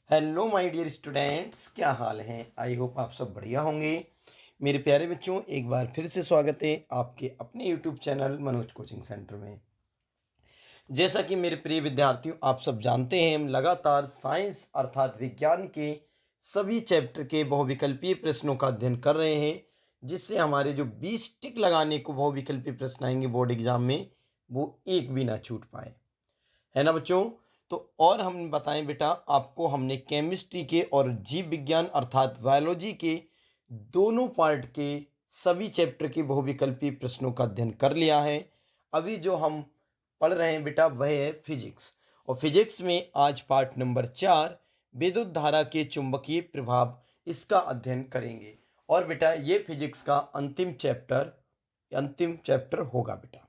Hello my dear students, क्या हाल है। I hope आप सब बढ़िया होंगे। मेरे प्यारे बच्चों, एक बार फिर से स्वागत है आपके अपने YouTube channel Manoj coaching centre में। जैसा कि मेरे प्रिय विद्यार्थियों, आप सब जानते हैं, हम लगातार साइंस अर्थात विज्ञान के सभी चैप्टर के बहुविकल्पीय प्रश्नों का अध्ययन कर रहे हैं, जिससे हमारे जो 20 टिक लगाने को बहुविकल्पीय प्रश्न आएंगे बोर्ड एग्जाम में, वो एक भी ना छूट पाए, है ना बच्चों। तो और हम बताएं बेटा, आपको हमने केमिस्ट्री के और जीव विज्ञान अर्थात बायोलॉजी के दोनों पार्ट के सभी चैप्टर के बहुविकल्पीय प्रश्नों का अध्ययन कर लिया है। अभी जो हम पढ़ रहे हैं बेटा, वह है फिजिक्स। और फिजिक्स में आज पार्ट नंबर 4 विद्युत धारा के चुंबकीय प्रभाव, इसका अध्ययन करेंगे। और बेटा ये फिजिक्स का अंतिम चैप्टर होगा बेटा,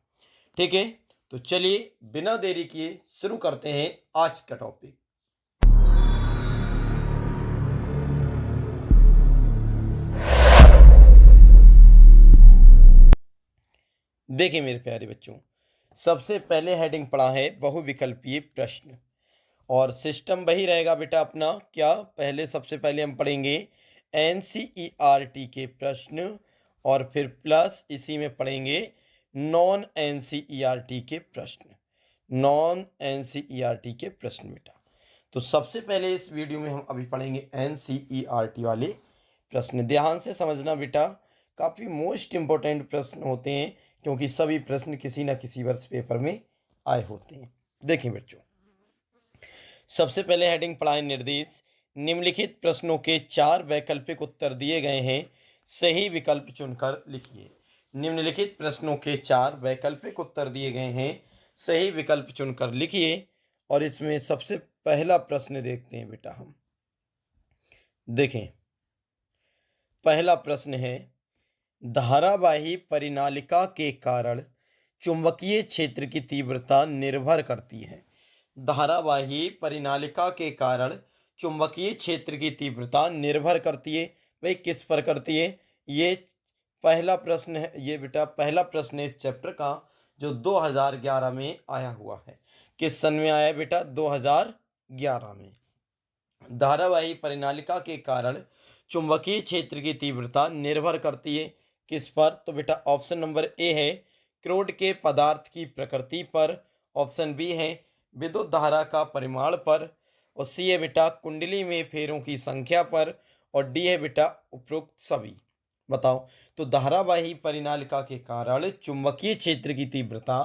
ठीक है। तो चलिए बिना देरी किए शुरू करते हैं आज का टॉपिक। देखिए मेरे प्यारे बच्चों, सबसे पहले हेडिंग पढ़ा है बहुविकल्पीय प्रश्न, और सिस्टम वही रहेगा बेटा अपना। क्या पहले सबसे पहले हम पढ़ेंगे एनसीईआरटी के प्रश्न, और फिर प्लस इसी में पढ़ेंगे नॉन एनसीईआरटी के प्रश्न। नॉन एनसीईआरटी के प्रश्न बेटा। तो सबसे पहले इस वीडियो में हम अभी पढ़ेंगे एनसीईआरटी वाले प्रश्न। ध्यान से समझना बेटा, काफ़ी मोस्ट इम्पोर्टेंट प्रश्न होते हैं, क्योंकि सभी प्रश्न किसी न किसी वर्ष पेपर में आए होते हैं। देखिए बच्चों, सबसे पहले हेडिंग पढ़ाएं निर्देश। निम्नलिखित प्रश्नों के 4 वैकल्पिक उत्तर दिए गए हैं, सही विकल्प चुनकर लिखिए। निम्नलिखित प्रश्नों के 4 वैकल्पिक उत्तर दिए गए हैं, सही विकल्प चुनकर लिखिए। और इसमें सबसे पहला प्रश्न देखते हैं बेटा हम। देखें, पहला प्रश्न है, धारावाही परिनालिका के कारण चुंबकीय क्षेत्र की तीव्रता निर्भर करती है। धारावाही परिनालिका के कारण चुंबकीय क्षेत्र की तीव्रता निर्भर करती है। भाई किस पर करती है, ये पहला प्रश्न है। ये बेटा पहला प्रश्न है इस चैप्टर का, जो 2011 में आया हुआ है। किस सन में आया बेटा? 2011 में। धारावाही परिनालिका के कारण चुंबकीय क्षेत्र की तीव्रता निर्भर करती है किस पर? तो बेटा ऑप्शन नंबर ए है क्रोड के पदार्थ की प्रकृति पर, ऑप्शन बी है विद्युत धारा का परिमाण पर, और सी है बेटा कुंडली में फेरों की संख्या पर, और डी है बेटा उपरोक्त सभी। बताओ, तो धारावाही परिनालिका के कारण चुंबकीय क्षेत्र की तीव्रता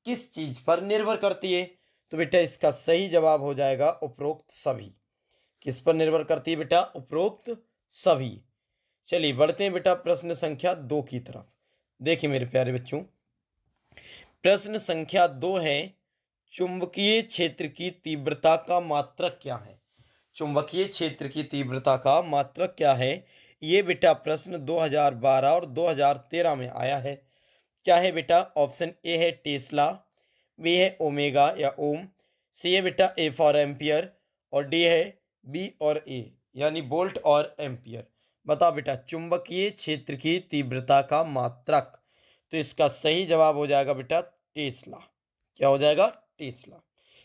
किस चीज पर निर्भर करती है? तो बेटा इसका सही जवाब हो जाएगा उपरोक्त सभी। किस पर निर्भर करती है बेटा? उपरोक्त सभी। चलिए बढ़ते हैं बेटा प्रश्न संख्या 2 की तरफ। देखिए मेरे प्यारे बच्चों, प्रश्न संख्या 2 है, चुंबकीय क्षेत्र की तीव्रता का मात्रक क्या है? चुंबकीय क्षेत्र की तीव्रता का मात्रक क्या है? ये बेटा प्रश्न 2012 और 2013 में आया है। क्या है बेटा? ऑप्शन ए है टेस्ला, बी है ओमेगा या ओम, सी है बेटा ए फॉर एम्पियर, और डी है बी और ए यानी वोल्ट और एम्पियर। बताओ बेटा चुंबकीय क्षेत्र की तीव्रता का मात्रक। तो इसका सही जवाब हो जाएगा बेटा टेस्ला। क्या हो जाएगा? टेस्ला।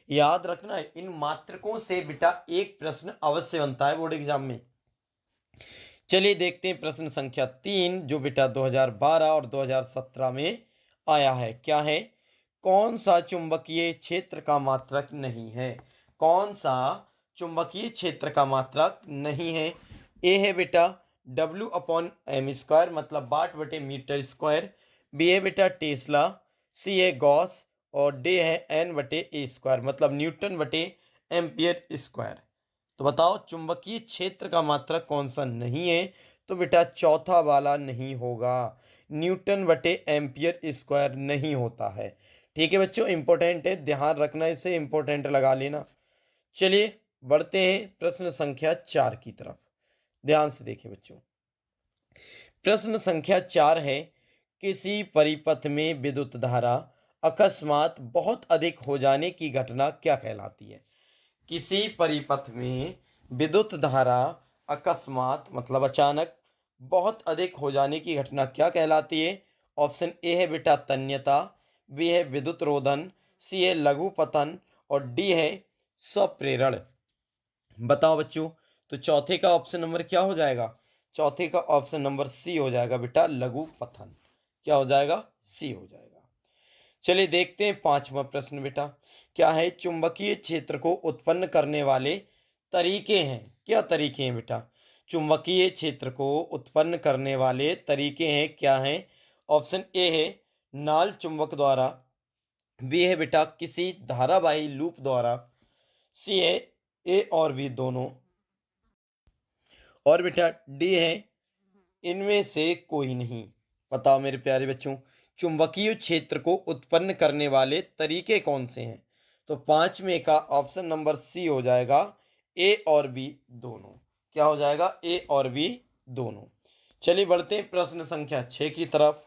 याद रखना है, इन मात्रकों से बेटा एक प्रश्न अवश्य बनता है बोर्ड एग्जाम में। चलिए देखते हैं प्रश्न संख्या 3, जो बेटा 2012 और 2017 में आया है। क्या है? कौन सा चुंबकीय क्षेत्र का मात्रक नहीं है? कौन सा चुंबकीय क्षेत्र का मात्रक नहीं है? ए है बेटा W/m², मतलब वाट बटे मीटर स्क्वायर, बी है बेटा टेस्ला, सी है गॉस, और डी है N/A², मतलब न्यूटन बटे एम्पियर स्क्वायर। तो बताओ चुंबकीय क्षेत्र का मात्रक कौन सा नहीं है? तो बेटा चौथा वाला नहीं होगा, न्यूटन बटे एम्पियर स्क्वायर नहीं होता है। ठीक है बच्चों, इंपॉर्टेंट है, ध्यान रखना, इसे इंपॉर्टेंट लगा लेना। चलिए बढ़ते हैं प्रश्न संख्या 4 की तरफ। ध्यान से देखिए बच्चों, प्रश्न संख्या 4 है, किसी परिपथ में विद्युत धारा अकस्मात बहुत अधिक हो जाने की घटना क्या कहलाती है? किसी परिपथ में विद्युत धारा अकस्मात मतलब अचानक बहुत अधिक हो जाने की घटना क्या कहलाती है? ऑप्शन ए है बेटा तन्यता, बी है विद्युत रोधन, सी है लघु पतन, और डी है स्वप्रेरण। बताओ बच्चों। तो चौथे का ऑप्शन नंबर क्या हो जाएगा? चौथे का ऑप्शन नंबर सी हो जाएगा बेटा, लघु पथन। क्या हो जाएगा? सी हो जाएगा। चलिए देखते हैं पांचवा प्रश्न बेटा। क्या है? चुंबकीय क्षेत्र को उत्पन्न करने वाले तरीके हैं। क्या तरीके हैं बेटा? चुंबकीय क्षेत्र को उत्पन्न करने वाले तरीके हैं, क्या हैं? ऑप्शन ए है नाल चुंबक द्वारा, बी है बेटा किसी धारावाही लूप द्वारा, सी है ए और बी दोनों, और बेटा डी है इनमें से कोई नहीं। बताओ मेरे प्यारे बच्चों, चुंबकीय क्षेत्र को उत्पन्न करने वाले तरीके कौन से हैं? तो पांचवें का ऑप्शन नंबर सी हो जाएगा, ए और बी दोनों। क्या हो जाएगा? ए और बी दोनों। चलिए बढ़ते हैं प्रश्न संख्या 6 की तरफ।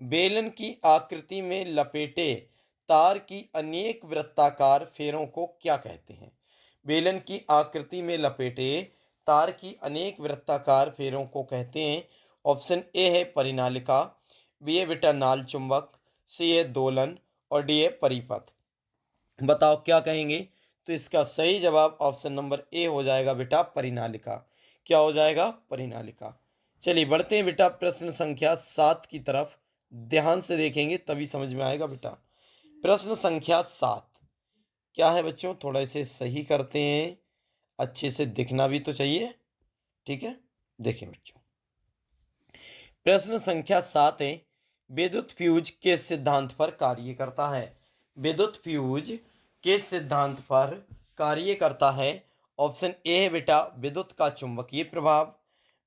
बेलन की आकृति में लपेटे तार की अनेक वृत्ताकार फेरों को क्या कहते हैं? बेलन की आकृति में लपेटे तार की अनेक वृत्ताकार फेरों को कहते हैं। ऑप्शन ए है परिनालिका, बी है बेटा नाल चुंबक, सी है दोलन, और डी है परिपथ। बताओ क्या कहेंगे? तो इसका सही जवाब ऑप्शन नंबर ए हो जाएगा बेटा, परिनालिका। क्या हो जाएगा? परिनालिका। चलिए बढ़ते हैं बेटा प्रश्न संख्या 7 की तरफ। ध्यान से देखेंगे तभी समझ में आएगा बेटा। प्रश्न संख्या 7 क्या है बच्चों? थोड़ा इसे सही करते हैं, अच्छे से दिखना भी तो चाहिए। ठीक है, देखें बच्चों। प्रश्न संख्या 7 है, विद्युत फ्यूज किस सिद्धांत पर कार्य करता है? विद्युत फ्यूज किस सिद्धांत पर कार्य करता है? ऑप्शन ए है बेटा विद्युत का चुंबकीय प्रभाव,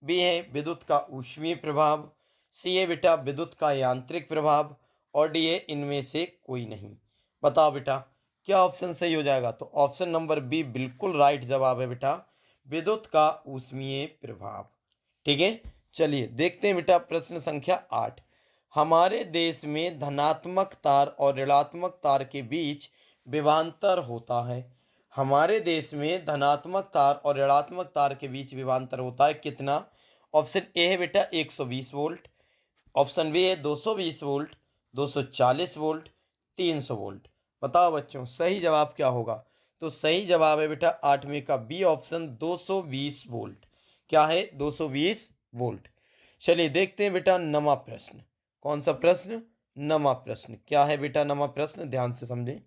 बी है विद्युत का ऊष्मीय प्रभाव, सी है बेटा विद्युत का यांत्रिक प्रभाव, और डी है इनमें से कोई नहीं। बताओ बेटा क्या ऑप्शन सही हो जाएगा? तो ऑप्शन नंबर बी बिल्कुल राइट जवाब है बेटा, विद्युत का ऊष्मीय प्रभाव। ठीक है, चलिए देखते हैं बेटा प्रश्न संख्या 8। हमारे देश में धनात्मक तार और ऋणात्मक तार के बीच विभवांतर होता है। हमारे देश में धनात्मक तार और ऋणात्मक तार के बीच विभवांतर होता है कितना? ऑप्शन ए है बेटा 120 वोल्ट, ऑप्शन बी है 220 वोल्ट, 240 वोल्ट, 300 वोल्ट। बताओ बच्चों सही जवाब क्या होगा? तो सही जवाब है बेटा आठवीं का बी ऑप्शन 220 वोल्ट। क्या है? 220 वोल्ट। चलिए देखते हैं बेटा नमा प्रश्न। कौन सा प्रश्न? नमा प्रश्न। क्या है बेटा नमा प्रश्न? ध्यान से समझें।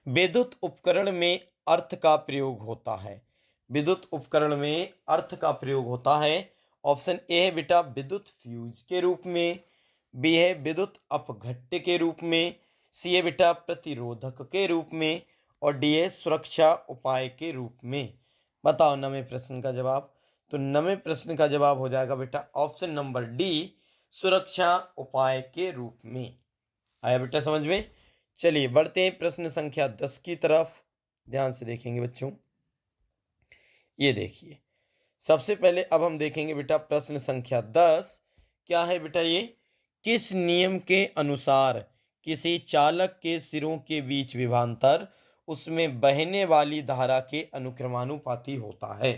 विद्युत उपकरण में अर्थ का प्रयोग होता है। विद्युत उपकरण में अर्थ का प्रयोग होता है। ऑप्शन ए है बेटा विद्युत फ्यूज के रूप में, बी है विद्युत अपघट्य के रूप में, सी है बेटा प्रतिरोधक के रूप में, और डी है सुरक्षा उपाय के रूप में। बताओ नवें प्रश्न का जवाब। तो नवें प्रश्न का जवाब हो जाएगा बेटा ऑप्शन नंबर डी, सुरक्षा उपाय के रूप में। आया बेटा समझ में? चलिए बढ़ते हैं प्रश्न संख्या 10 की तरफ। ध्यान से देखेंगे बच्चों। ये देखिए, सबसे पहले अब हम देखेंगे बेटा प्रश्न संख्या 10। क्या है बेटा ये? किस नियम के अनुसार किसी चालक के सिरों के बीच विभवांतर उसमें बहने वाली धारा के अनुक्रमानुपाती होता है?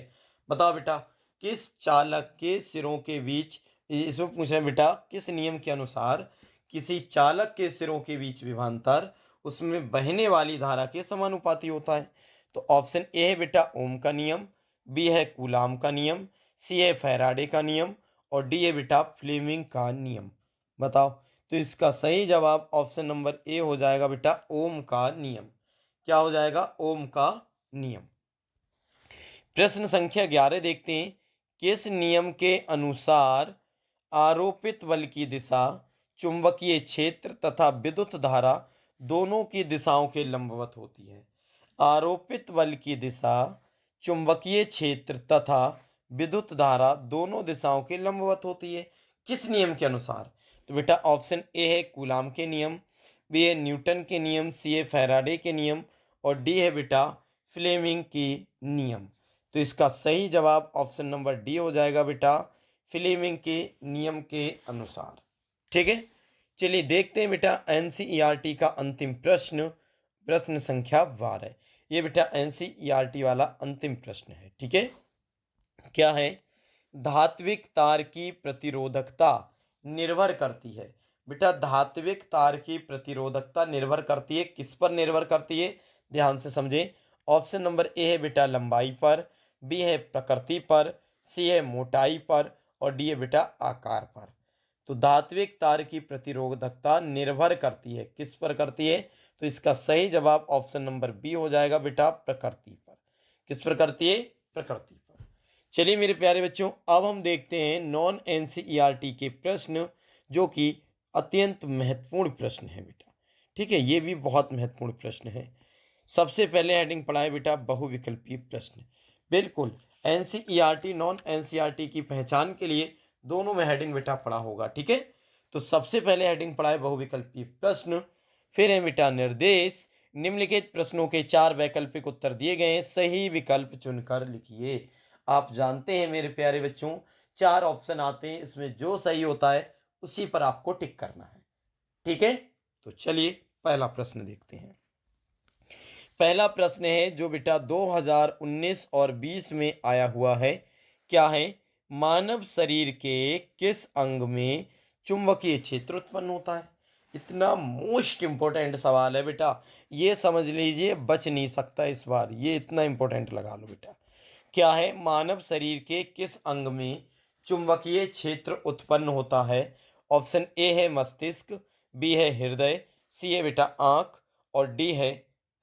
बताओ बेटा किस चालक के सिरों के बीच, इसमें पूछ रहे हैं बेटा किस नियम के अनुसार किसी चालक के सिरों के बीच विभवांतर उसमें बहने वाली धारा के समानुपाती होता है? तो ऑप्शन ए है बेटा ओम का नियम, बी है कूलाम का नियम, सी है फैराडे का नियम, और डी है बेटा फ्लेमिंग का नियम। बताओ। तो इसका सही जवाब ऑप्शन नंबर ए हो जाएगा बेटा ओम का नियम। क्या हो जाएगा? ओम का नियम। प्रश्न संख्या 11 देखते हैं। किस नियम के अनुसार आरोपित बल की दिशा चुंबकीय क्षेत्र तथा विद्युत धारा दोनों की दिशाओं के लंबवत होती है? आरोपित बल की दिशा चुंबकीय क्षेत्र तथा विद्युत धारा दोनों दिशाओं के लंबवत होती है किस नियम के अनुसार? तो बेटा ऑप्शन ए है कूलाम के नियम, बी है न्यूटन के नियम, सी है फैराडे के नियम, और डी है बेटा फ्लेमिंग के नियम। तो इसका सही जवाब ऑप्शन नंबर डी हो जाएगा बेटा फ्लेमिंग के नियम के अनुसार। ठीक है, चलिए देखते हैं बेटा एनसीईआरटी का अंतिम प्रश्न, प्रश्न संख्या 12। ये बेटा एनसीईआरटी वाला अंतिम प्रश्न है। ठीक है, क्या है? धात्विक तार की प्रतिरोधकता निर्भर करती है। बेटा धात्विक तार की प्रतिरोधकता निर्भर करती है किस पर निर्भर करती है? ध्यान से समझें। ऑप्शन नंबर ए है बेटा लंबाई पर, बी है प्रकृति पर, सी है मोटाई पर और डी है बेटा आकार पर। तो धात्विक तार की प्रतिरोधकता निर्भर करती है, किस पर करती है? तो इसका सही जवाब ऑप्शन नंबर बी हो जाएगा बेटा, प्रकृति पर। किस पर करती है? प्रकृति पर। चलिए मेरे प्यारे बच्चों, अब हम देखते हैं नॉन एनसीईआरटी के प्रश्न, जो कि अत्यंत महत्वपूर्ण प्रश्न है बेटा। ठीक है, ये भी बहुत महत्वपूर्ण प्रश्न है। सबसे पहले हेडिंग पढ़ा है बेटा बहुविकल्पीय प्रश्न। बिल्कुल, एनसीईआरटी नॉन एनसीईआरटी की पहचान के लिए दोनों में हेडिंग बेटा पढ़ा होगा। ठीक है, तो सबसे पहले हेडिंग पढ़ा है बहुविकल्पीय प्रश्न। फिर है बेटा निर्देश। निम्नलिखित प्रश्नों के 4 वैकल्पिक उत्तर दिए गए हैं, सही विकल्प चुनकर लिखिए। आप जानते हैं मेरे प्यारे बच्चों, 4 ऑप्शन आते हैं, इसमें जो सही होता है उसी पर आपको टिक करना है। ठीक है, तो चलिए पहला प्रश्न देखते हैं। पहला प्रश्न है जो बेटा 2019 और 20 में आया हुआ है। क्या है? मानव शरीर के किस अंग में चुंबकीय क्षेत्र उत्पन्न होता है? इतना मोस्ट इंपॉर्टेंट सवाल है बेटा, ये समझ लीजिए, बच नहीं सकता इस बार, ये इतना इंपॉर्टेंट लगा लो बेटा। क्या है? मानव शरीर के किस अंग में चुंबकीय क्षेत्र उत्पन्न होता है? ऑप्शन ए है मस्तिष्क, बी है हृदय, सी है बेटा आंख और डी है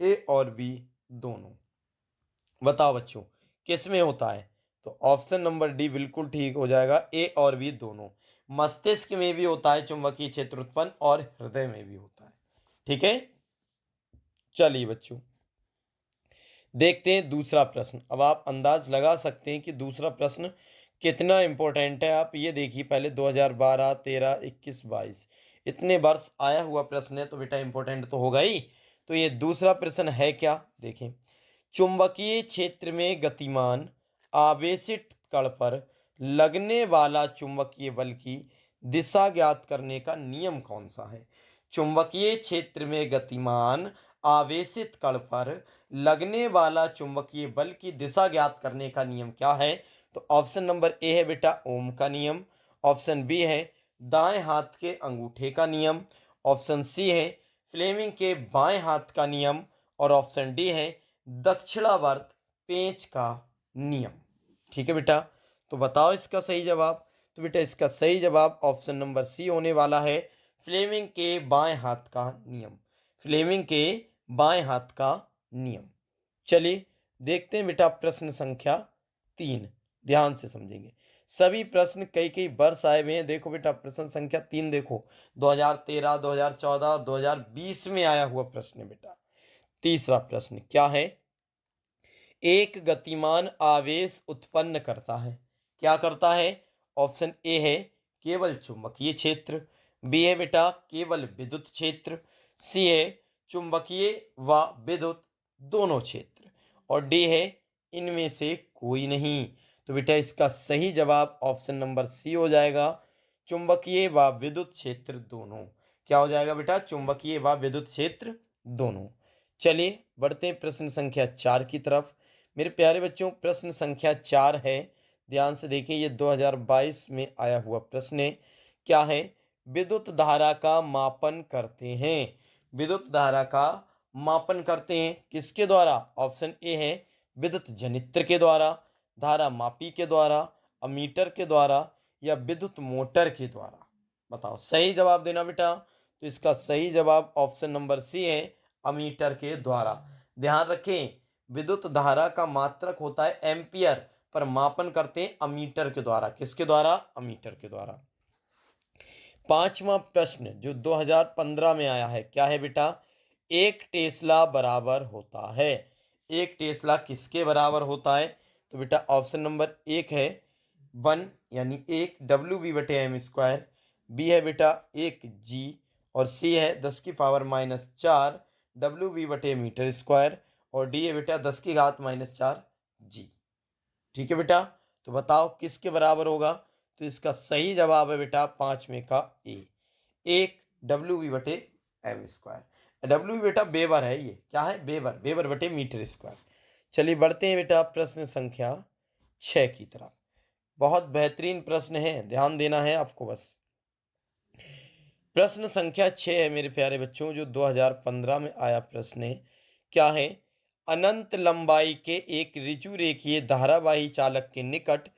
ए और बी दोनों। बताओ बच्चों, किस में होता है? तो ऑप्शन नंबर डी बिल्कुल ठीक हो जाएगा, ए और बी दोनों। मस्तिष्क में भी होता है चुंबकीय क्षेत्र उत्पन्न और हृदय में भी होता है। ठीक है, चलिए बच्चों देखते हैं दूसरा प्रश्न। अब आप अंदाज लगा सकते हैं कि दूसरा प्रश्न कितना इंपॉर्टेंट है। आप ये देखिए, पहले 2012, 13, 21, 22 इतने वर्ष आया हुआ प्रश्न है, तो बेटा इंपॉर्टेंट तो होगा ही। तो ये दूसरा प्रश्न है क्या, देखें। चुंबकीय क्षेत्र में गतिमान आवेशित कण पर लगने वाला चुंबकीय बल की दिशा ज्ञात करने का नियम कौन सा है? चुंबकीय क्षेत्र में गतिमान आवेशित कण पर लगने वाला चुंबकीय बल की दिशा ज्ञात करने का नियम क्या है? तो ऑप्शन नंबर ए है बेटा ओम का नियम, ऑप्शन बी है दाएं हाथ के अंगूठे का नियम, ऑप्शन सी है फ्लेमिंग के बाएं हाथ का नियम और ऑप्शन डी है दक्षिणावर्त पेंच का नियम। ठीक है बेटा, तो बताओ इसका सही जवाब। तो बेटा इसका सही जवाब ऑप्शन नंबर सी होने वाला है, फ्लेमिंग के बाएं हाथ का नियम। फ्लेमिंग के बाएं हाथ का नियम। चलिए देखते हैं बेटा प्रश्न संख्या 3, ध्यान से समझेंगे। सभी प्रश्न कई कई वर्ष आए हुए हैं। देखो बेटा प्रश्न संख्या 3 देखो, 2013, 2014 और 2020 में आया हुआ प्रश्न है बेटा। तीसरा प्रश्न क्या है? एक गतिमान आवेश उत्पन्न करता है, क्या करता है? ऑप्शन ए है केवल चुंबकीय क्षेत्र, बी है बेटा केवल विद्युत क्षेत्र, सी है चुंबकीय व विद्युत दोनों क्षेत्र और डी है इनमें से कोई नहीं। तो बेटा इसका सही जवाब ऑप्शन नंबर सी हो जाएगा, चुंबकीय व विद्युत क्षेत्र दोनों। क्या हो जाएगा बेटा? चुंबकीय व विद्युत क्षेत्र दोनों। चलिए बढ़ते हैं प्रश्न संख्या 4 की तरफ। मेरे प्यारे बच्चों प्रश्न संख्या 4 है, ध्यान से देखिए, ये 2022 में आया हुआ प्रश्न है। क्या है? विद्युत धारा का मापन करते हैं। विद्युत धारा का मापन करते हैं किसके द्वारा? ऑप्शन ए है विद्युत जनित्र के द्वारा, धारा मापी के द्वारा, अमीटर के द्वारा या विद्युत मोटर के द्वारा। बताओ सही जवाब देना बेटा। तो इसका सही जवाब ऑप्शन नंबर सी है, अमीटर के द्वारा। ध्यान रखें, विद्युत धारा का मात्रक होता है एम्पियर, पर मापन करते हैं अमीटर के द्वारा। किसके द्वारा? अमीटर के द्वारा। पांचवा प्रश्न जो 2015 में आया है, क्या है बेटा? एक टेस्ला बराबर होता है। एक टेस्ला किसके बराबर होता है? तो बेटा ऑप्शन नंबर एक है 1 यानी 1 W/m², बी है बेटा 1 G और सी है 10⁻⁻4 W/m² और डी है बेटा 10⁻⁻4 G। ठीक है बेटा, तो बताओ किसके बराबर होगा? तो इसका सही जवाब है बेटा पांचवें का ए, 1 W/m²। W बेटा वेबर है, ये क्या है? वेबर, वेबर/मीटर²। चलिए बढ़ते हैं बेटा प्रश्न संख्या 6 की तरफ। बहुत बेहतरीन प्रश्न है, ध्यान देना है आपको बस। प्रश्न संख्या 6 है मेरे प्यारे बच्चों, जो 2015 में आया प्रश्न है। क्या है? अनंत लंबाई के एक ऋजु रेखीय धारावाही चालक के निकट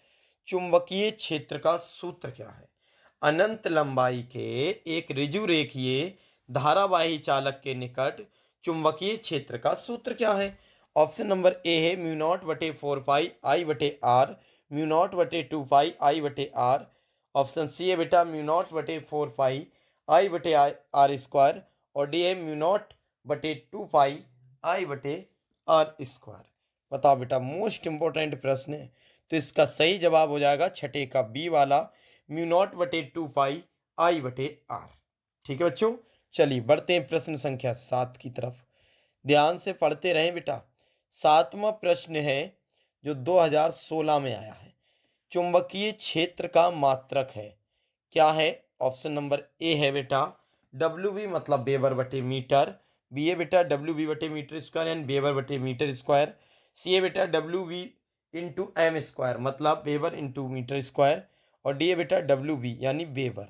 चुंबकीय क्षेत्र का सूत्र क्या है? अनंत लंबाई के एक ऋजु रेखीय धारावाही चालक के निकट चुंबकीय क्षेत्र का सूत्र क्या है? ऑप्शन नंबर ए है म्यू नॉट बटे 4 पाई आई बटे आर, म्यू नॉट बटे 2 पाई आई बटे आर। ऑप्शन सी है बेटा म्यू नॉट बटे 4 पाई आई बटे आर स्क्वायर, और डी है म्यू नॉट बटे 2 पाई आई बटे आर स्क्वायर। बताओ बेटा, मोस्ट इंपॉर्टेंट प्रश्न है, तो इसका सही जवाब हो जाएगा छठे का बी वाला, म्यू नॉट बटे 2 पाई आई बटे आर। ठीक है बच्चों, चलिए बढ़ते हैं प्रश्न संख्या 7 की तरफ। ध्यान से पढ़ते रहें बेटा। 7वां प्रश्न है जो 2016 में आया है। चुंबकीय क्षेत्र का मात्रक है, क्या है? ऑप्शन नंबर ए है बेटा डब्ल्यू बी, मतलब वेबर बटे मीटर। बी है बेटा डब्ल्यू बी बटे मीटर स्क्वायर यानी वेबर बटे मीटर स्क्वायर। सी है बेटा W B into M square, मतलब वेबर इंटू मीटर स्क्वायर। और डी है बेटा डब्ल्यू बी यानी वेबर।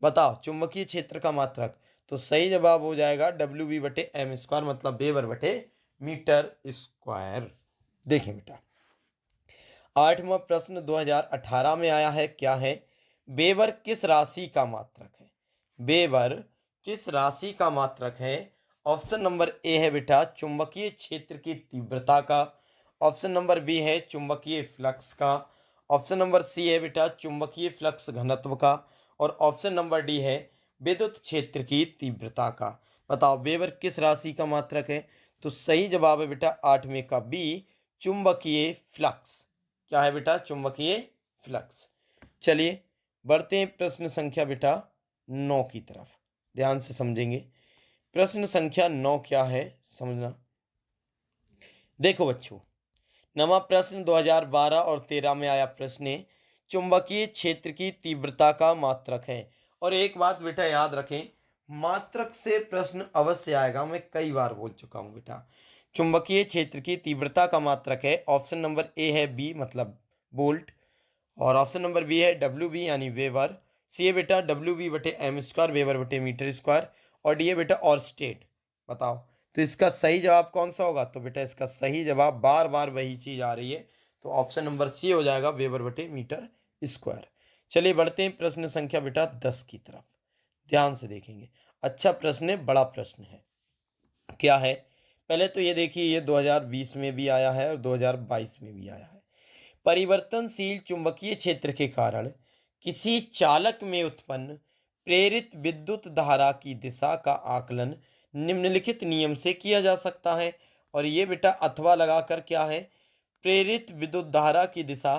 बताओ चुंबकीय क्षेत्र का मात्रक, तो सही जवाब हो जाएगा डब्ल्यू बी बटे एम स्क्वायर, मतलब वेबर बटे मीटर स्क्वायर। देखें बेटा, 8वां प्रश्न 2018 में आया है, क्या है? वेबर किस राशि का मात्रक है? वेबर किस राशि का मात्रक है? ऑप्शन नंबर ए है बेटा चुंबकीय क्षेत्र की तीव्रता का। ऑप्शन नंबर बी है चुंबकीय फ्लक्स का। ऑप्शन नंबर सी है बेटा चुंबकीय फ्लक्स घनत्व का। और ऑप्शन नंबर डी है विद्युत क्षेत्र की तीव्रता का। बताओ वेबर किस राशि का मात्रक है? तो सही जवाब है बेटा 8वें का बी, चुंबकीय फ्लक्स। क्या है बेटा? चुंबकीय फ्लक्स। चलिए बढ़ते हैं प्रश्न संख्या बेटा 9 की तरफ, ध्यान से समझेंगे। प्रश्न संख्या 9 क्या है समझना। देखो बच्चों, नवा प्रश्न 2012 और 13 में आया प्रश्न है, चुंबकीय क्षेत्र की तीव्रता का मात्रक है। और एक बात बेटा याद रखें, मात्रक से प्रश्न अवश्य आएगा, मैं कई बार बोल चुका हूं बेटा। चुंबकीय क्षेत्र की तीव्रता का मात्रक है, ऑप्शन नंबर ए है बी, मतलब वोल्ट। और ऑप्शन नंबर बी है डब्ल्यू बी यानी वेबर। सी है बेटा डब्ल्यू बी बटे एम स्क्वायर, वेबर बटे मीटर स्क्वायर। और डी है बेटा और स्टेट। बताओ तो इसका सही जवाब कौन सा होगा? तो बेटा इसका सही जवाब, बार बार वही चीज़ आ रही है, तो ऑप्शन नंबर सी हो जाएगा, वेबर बटे मीटर स्क्वायर। चलिए बढ़ते हैं प्रश्न संख्या बेटा 10 की तरफ, ध्यान से देखेंगे। अच्छा प्रश्न है, बड़ा प्रश्न है। क्या है? पहले तो ये देखिए, ये 2020 में भी आया है और 2022 में भी आया है। परिवर्तनशील चुंबकीय क्षेत्र के कारण किसी चालक में उत्पन्न प्रेरित विद्युत धारा की दिशा का आकलन निम्नलिखित नियम से किया जा सकता है। और ये बेटा अथवा लगाकर क्या है? प्रेरित विद्युत धारा की दिशा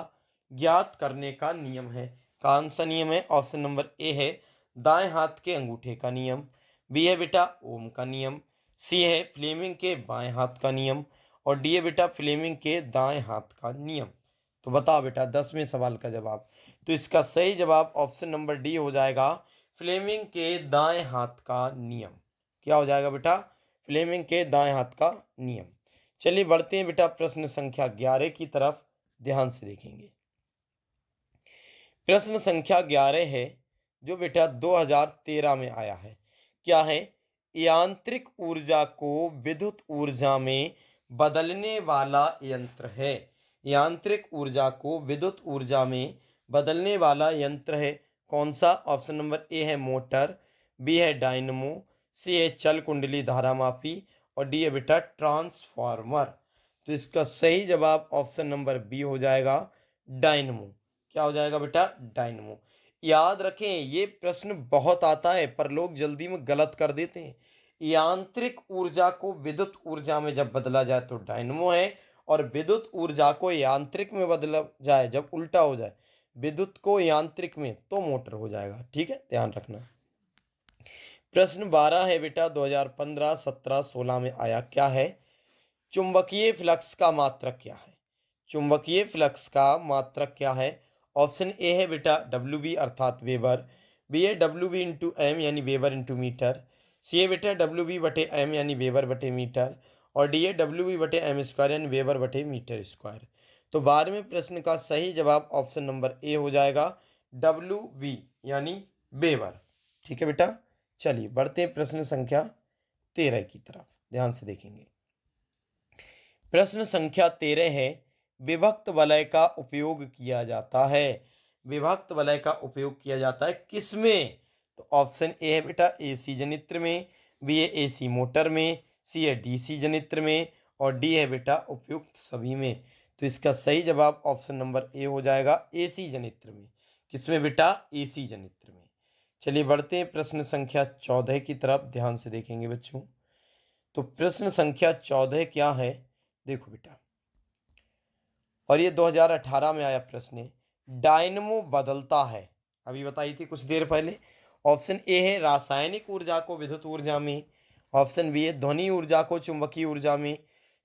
ज्ञात करने का नियम है। कौन सा नियम है? ऑप्शन नंबर ए है दाएं हाथ के अंगूठे का नियम। बी है बेटा ओम का नियम। सी है फ्लेमिंग के बाएं हाथ का नियम। और डी है बेटा फ्लेमिंग के दाएं हाथ का नियम। तो बताओ बेटा 10वें सवाल का जवाब। तो इसका सही जवाब ऑप्शन नंबर डी हो जाएगा, फ्लेमिंग के दाएं हाथ का नियम। क्या हो जाएगा बेटा? फ्लेमिंग के दाएं हाथ का नियम। चलिए बढ़ते हैं बेटा प्रश्न संख्या 11 की तरफ, ध्यान से देखेंगे। प्रश्न संख्या 11 है जो बेटा 2013 में आया है। क्या है? यांत्रिक ऊर्जा को विद्युत ऊर्जा में बदलने वाला यंत्र है। यांत्रिक ऊर्जा को विद्युत ऊर्जा में बदलने वाला यंत्र है कौन सा? ऑप्शन नंबर ए है मोटर। बी है डायनमो। सी है चल कुंडली धारामापी। और डी है बेटा ट्रांसफार्मर। तो इसका सही जवाब ऑप्शन नंबर बी हो जाएगा, डायनमो। क्या हो जाएगा बेटा? डायनमो। याद रखें, ये प्रश्न बहुत आता है पर लोग जल्दी में गलत कर देते हैं। यांत्रिक ऊर्जा को विद्युत ऊर्जा में जब बदला जाए तो डायनमो है, और विद्युत ऊर्जा को यांत्रिक में बदला जाए, जब उल्टा हो जाए विद्युत को यांत्रिक में, तो मोटर हो जाएगा। ठीक है, ध्यान रखना। प्रश्न 12 है बेटा 2015, 17, 16 में आया। क्या है? चुंबकीय फ्लक्स का मात्रक क्या है? चुंबकीय फ्लक्स का मात्रक क्या है? ऑप्शन ए है बेटा डब्ल्यू बी अर्थात वेबर। बी है डब्ल्यू बी इंटू एम यानी वेबर इंटू मीटर। सी है बेटा डब्ल्यू बी बटे एम यानी वेबर बटे मीटर। और डी है डब्ल्यू बी बटे एम स्क्वायर यानी वेबर बटे मीटर स्क्वायर। तो 12वें प्रश्न का सही जवाब ऑप्शन नंबर ए हो जाएगा, डब्ल्यू बी यानी वेबर। ठीक है बेटा, चलिए बढ़ते हैं प्रश्न संख्या 13 की तरफ, ध्यान से देखेंगे। प्रश्न संख्या 13 है, विभक्त वलय का उपयोग किया जाता है। विभक्त वलय का उपयोग किया जाता है किसमें? तो ऑप्शन ए है बेटा एसी जनित्र में, बी है एसी मोटर में, सी है डीसी जनित्र में और डी है बेटा उपयुक्त सभी में। तो इसका सही जवाब ऑप्शन नंबर ए हो जाएगा एसी जनित्र में। किसमें बेटा? एसी जनित्र में। चलिए बढ़ते हैं प्रश्न संख्या 14 की तरफ, ध्यान से देखेंगे बच्चों। तो प्रश्न संख्या 14 क्या है? देखो बेटा, और ये 2018 में आया प्रश्न है। डायनमो बदलता है, अभी बताई थी कुछ देर पहले। ऑप्शन ए है रासायनिक ऊर्जा को विद्युत ऊर्जा में, ऑप्शन बी है ध्वनि ऊर्जा को चुंबकीय ऊर्जा में,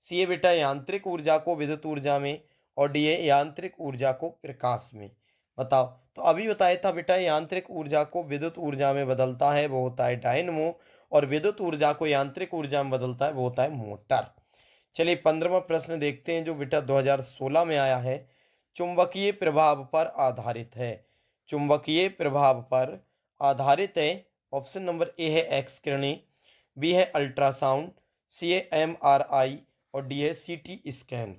सी है बेटा यांत्रिक ऊर्जा को विद्युत ऊर्जा में और डी है यांत्रिक ऊर्जा को प्रकाश में। बताओ। तो अभी बताया था बेटा यांत्रिक ऊर्जा को विद्युत ऊर्जा में बदलता है वो होता है डायनमो, और विद्युत ऊर्जा को यांत्रिक ऊर्जा में बदलता है वो होता है मोटर। चलिए 15वां प्रश्न देखते हैं जो बेटा 2016 में आया है। चुंबकीय प्रभाव पर आधारित है। चुंबकीय प्रभाव पर आधारित है। ऑप्शन नंबर ए है एक्स किरणें, बी है अल्ट्रासाउंड, सी है एमआरआई और डी है सीटी स्कैन।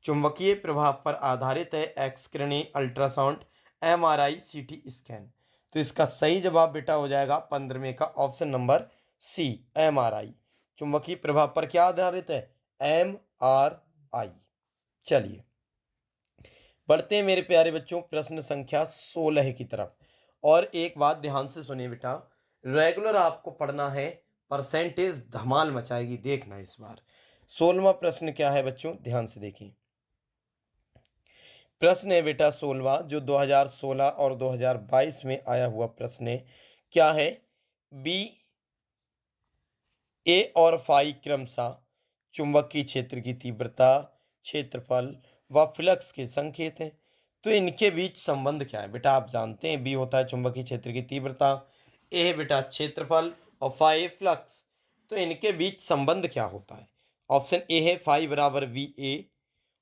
चुंबकीय प्रभाव पर आधारित है एक्स किरणें, अल्ट्रासाउंड, एमआरआई, सीटी स्कैन। तो इसका सही जवाब बेटा हो जाएगा 15वें का ऑप्शन नंबर सी, एमआरआई। चुंबकीय प्रभाव पर क्या आधारित है? एमआरआई। चलिए बढ़ते हैं मेरे प्यारे बच्चों प्रश्न संख्या 16 की तरफ। और एक बात ध्यान से सुनिए बेटा, रेगुलर आपको पढ़ना है, परसेंटेज धमाल मचाएगी, देखना इस बार। 16वां प्रश्न क्या है बच्चों? ध्यान से देखें। प्रश्न है बेटा 16वां, जो 2016 और 2022 में आया हुआ प्रश्न है। क्या है? बी, ए और फाई क्रमशः चुंबकीय क्षेत्र की तीव्रता, क्षेत्रफल व फ्लक्स के संकेत हैं। तो इनके बीच संबंध क्या है बेटा? आप जानते हैं बी होता है चुंबकीय क्षेत्र की तीव्रता, ए है बेटा क्षेत्रफल और फाई फ्लक्स। तो इनके बीच संबंध क्या होता है? ऑप्शन ए है फाई बराबर वी ए,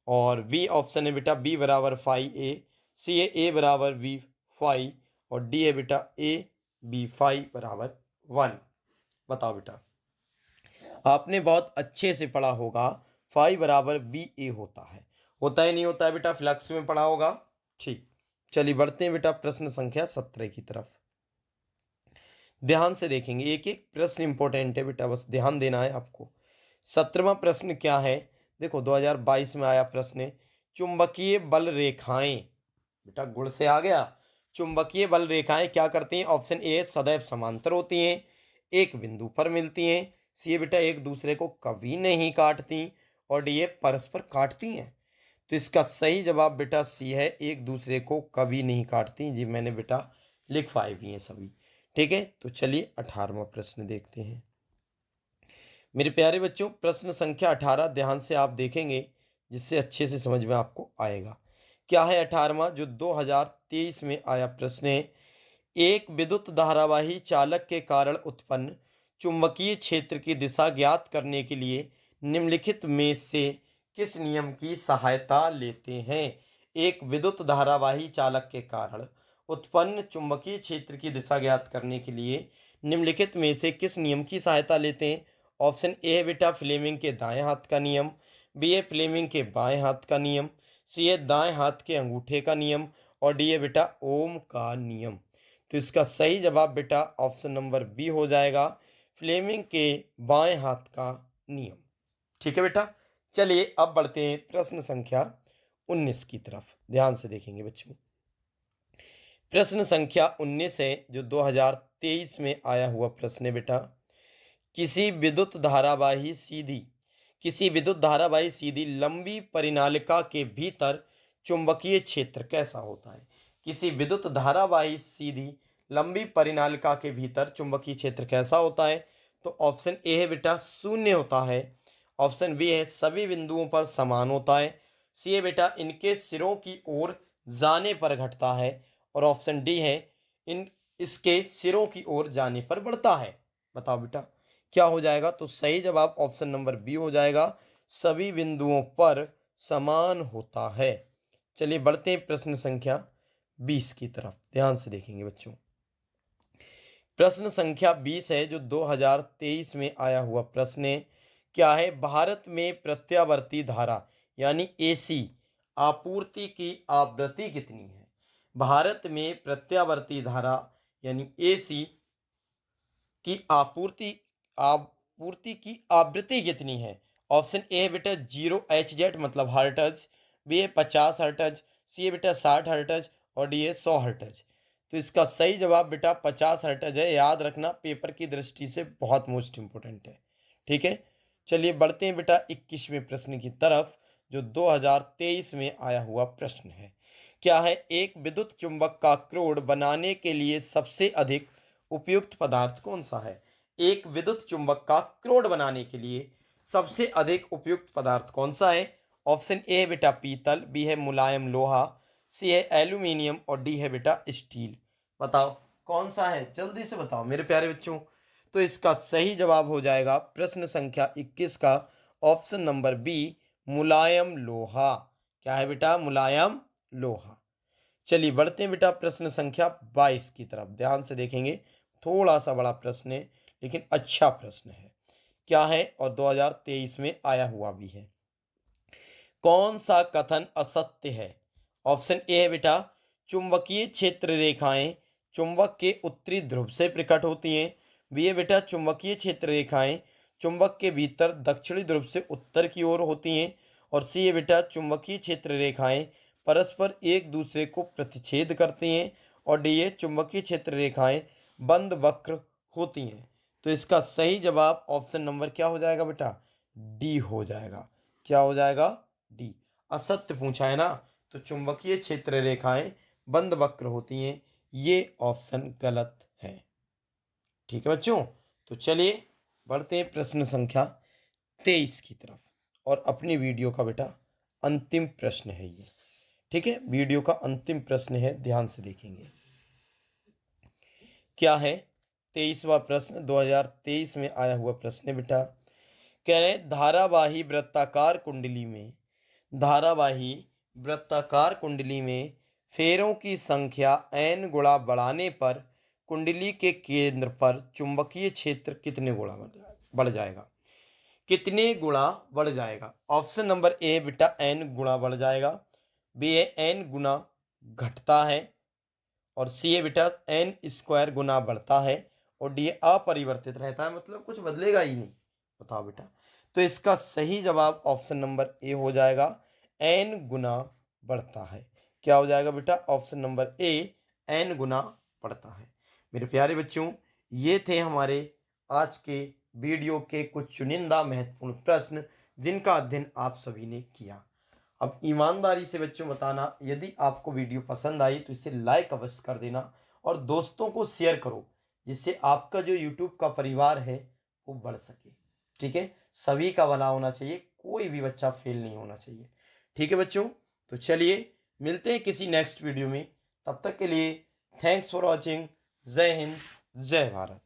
और बी ऑप्शन है बेटा बी बराबर फाई ए, सी है ए बराबर वी फाई और डी है बेटा ए बी फाई बराबर 1। बताओ बेटा, आपने बहुत अच्छे से पढ़ा होगा फाई बराबर बी ए होता है नहीं होता है बेटा? फ्लक्स में पढ़ा होगा। ठीक, चलिए बढ़ते हैं बेटा प्रश्न संख्या 17 की तरफ। ध्यान से देखेंगे, एक एक प्रश्न इंपॉर्टेंट है बेटा, बस ध्यान देना है आपको। 17वां प्रश्न क्या है? देखो 2022 में आया प्रश्न है, चुंबकीय बल रेखाएं, बेटा गुण से आ गया। चुंबकीय बल रेखाएं क्या करती हैं? ऑप्शन ए सदैव समांतर होती हैं, एक बिंदु पर मिलती हैं, सी है बेटा एक दूसरे को कभी नहीं काटती और डी है परस्पर काटती हैं। तो इसका सही जवाब बेटा सी है, एक दूसरे को कभी नहीं काटती। जी मैंने बेटा लिखवाए भी हैं सभी। ठीक है, तो चलिए 18वां प्रश्न देखते हैं मेरे प्यारे बच्चों। प्रश्न संख्या 18 ध्यान से आप देखेंगे जिससे अच्छे से समझ में आपको आएगा। क्या है 18वां, जो 2023 में आया प्रश्न है। एक विद्युत धारावाही चालक के कारण उत्पन्न चुंबकीय क्षेत्र की दिशा ज्ञात करने के लिए निम्नलिखित में से किस नियम की सहायता लेते हैं? एक विद्युत धारावाही चालक के कारण उत्पन्न चुंबकीय क्षेत्र की दिशा ज्ञात करने के लिए निम्नलिखित में से किस नियम की सहायता लेते हैं? ऑप्शन ए है बेटा फ्लेमिंग के दाएं हाथ का नियम, बी है फ्लेमिंग के बाएं हाथ का नियम, सी है दाएं हाथ के अंगूठे का नियम और डी है बेटा ओम का नियम। तो इसका सही जवाब बेटा ऑप्शन नंबर बी हो जाएगा, फ्लेमिंग के बाएं हाथ का नियम। ठीक है बेटा, चलिए अब बढ़ते हैं प्रश्न संख्या 19 की तरफ, ध्यान से देखेंगे बच्चों। प्रश्न संख्या 19 है, जो 2023 में आया हुआ प्रश्न है बेटा। किसी विद्युत धारावाही सीधी लंबी परिनालिका के भीतर चुंबकीय क्षेत्र कैसा होता है? किसी विद्युत धारावाही सीधी लंबी परिनालिका के भीतर चुंबकीय क्षेत्र कैसा होता है? तो ऑप्शन ए है बेटा शून्य होता है, ऑप्शन बी है सभी बिंदुओं पर समान होता है, सी है बेटा इनके सिरों की ओर जाने पर घटता है और ऑप्शन डी है इसके सिरों की ओर जाने पर बढ़ता है। बताओ बेटा क्या हो जाएगा? तो सही जवाब ऑप्शन नंबर बी हो जाएगा, सभी बिंदुओं पर समान होता है। चलिए बढ़ते हैं प्रश्न संख्या 20 की तरफ, ध्यान से देखेंगे बच्चों। प्रश्न संख्या 20 है, जो 2023 में आया हुआ प्रश्न है। क्या है? भारत में प्रत्यावर्ती धारा यानी एसी आपूर्ति की आवृत्ति कितनी है? भारत में प्रत्यावर्ती धारा यानी एसी की आपूर्ति की आवृत्ति कितनी है? ऑप्शन ए है बेटा 0 Hz मतलब हर्ट्ज, बी है 50 हर्ट्ज, सी है बेटा 60 हर्ट्ज और डी है 100 हर्ट्ज। तो इसका सही जवाब बेटा 50 हर्ट्ज है। याद रखना, पेपर की दृष्टि से बहुत मोस्ट इंपॉर्टेंट है। ठीक है, चलिए बढ़ते हैं बेटा 21वें प्रश्न की तरफ, जो 2023 में आया हुआ प्रश्न है। क्या है? एक विद्युत चुंबक का क्रोड बनाने के लिए सबसे अधिक उपयुक्त पदार्थ कौन सा है? एक विद्युत चुंबक का क्रोड बनाने के लिए सबसे अधिक उपयुक्त पदार्थ कौन सा है? ऑप्शन ए है बेटा पीतल, बी है मुलायम लोहा, सी है एल्यूमिनियम और डी है बेटा स्टील। बताओ कौन सा है, जल्दी से बताओ मेरे प्यारे बच्चों। तो इसका सही जवाब हो जाएगा प्रश्न संख्या 21 का ऑप्शन नंबर बी, मुलायम लोहा। क्या है बेटा? मुलायम लोहा। चलिए बढ़ते हैं बेटा प्रश्न संख्या 22 की तरफ, ध्यान से देखेंगे। थोड़ा सा बड़ा प्रश्न है लेकिन अच्छा प्रश्न है। क्या है? और 2023 में आया हुआ भी है। कौन सा कथन असत्य है? ऑप्शन ए है बेटा चुंबकीय क्षेत्र रेखाएं चुंबक के उत्तरी ध्रुव से प्रकट होती हैं, बी है बेटा चुंबकीय क्षेत्र रेखाएं चुंबक के भीतर दक्षिणी ध्रुव से उत्तर की ओर होती हैं, और सी है बेटा चुंबकीय क्षेत्र रेखाएं परस्पर एक दूसरे को प्रतिच्छेद करती हैं, और डी है चुंबकीय क्षेत्र रेखाएं बंद वक्र होती हैं। तो इसका सही जवाब ऑप्शन नंबर क्या हो जाएगा बेटा? डी हो जाएगा। क्या हो जाएगा? डी। असत्य पूछा है ना, तो चुंबकीय क्षेत्र रेखाएं बंद वक्र होती हैं, ये ऑप्शन गलत है। ठीक है बच्चों, तो चलिए बढ़ते हैं प्रश्न संख्या 23 की तरफ, और अपनी वीडियो का बेटा अंतिम प्रश्न है ये। ठीक है, वीडियो का अंतिम प्रश्न है, ध्यान से देखेंगे। क्या है? 23वां प्रश्न 2023 में आया हुआ प्रश्न है बेटा। कह रहे धारावाही वृत्ताकार कुंडली में फेरों की संख्या n गुणा बढ़ाने पर कुंडली के केंद्र पर चुंबकीय क्षेत्र कितने गुणा बढ़ जाएगा? कितने गुणा बढ़ जाएगा? ऑप्शन नंबर ए बेटा n गुणा बढ़ जाएगा, बी है n गुणा घटता है, और सी है बेटा n² गुना बढ़ता है, और डी अपरिवर्तित रहता है, मतलब कुछ बदलेगा ही नहीं। बताओ बेटा। तो इसका सही जवाब ऑप्शन नंबर ए हो जाएगा, n गुना बढ़ता है। क्या हो जाएगा बेटा? ऑप्शन नंबर ए, n गुना बढ़ता है। मेरे प्यारे बच्चों, ये थे हमारे आज के वीडियो के कुछ चुनिंदा महत्वपूर्ण प्रश्न जिनका अध्ययन आप सभी ने किया। अब ईमानदारी से बच्चों बताना, यदि आपको वीडियो पसंद आई तो इसे लाइक अवश्य कर देना और दोस्तों को शेयर करो, जिससे आपका जो यूट्यूब का परिवार है वो बढ़ सके। ठीक है, सभी का भला होना चाहिए, कोई भी बच्चा फेल नहीं होना चाहिए। ठीक है बच्चों, तो चलिए मिलते हैं किसी नेक्स्ट वीडियो में। तब तक के लिए थैंक्स फॉर वॉचिंग। जय हिंद, जय भारत।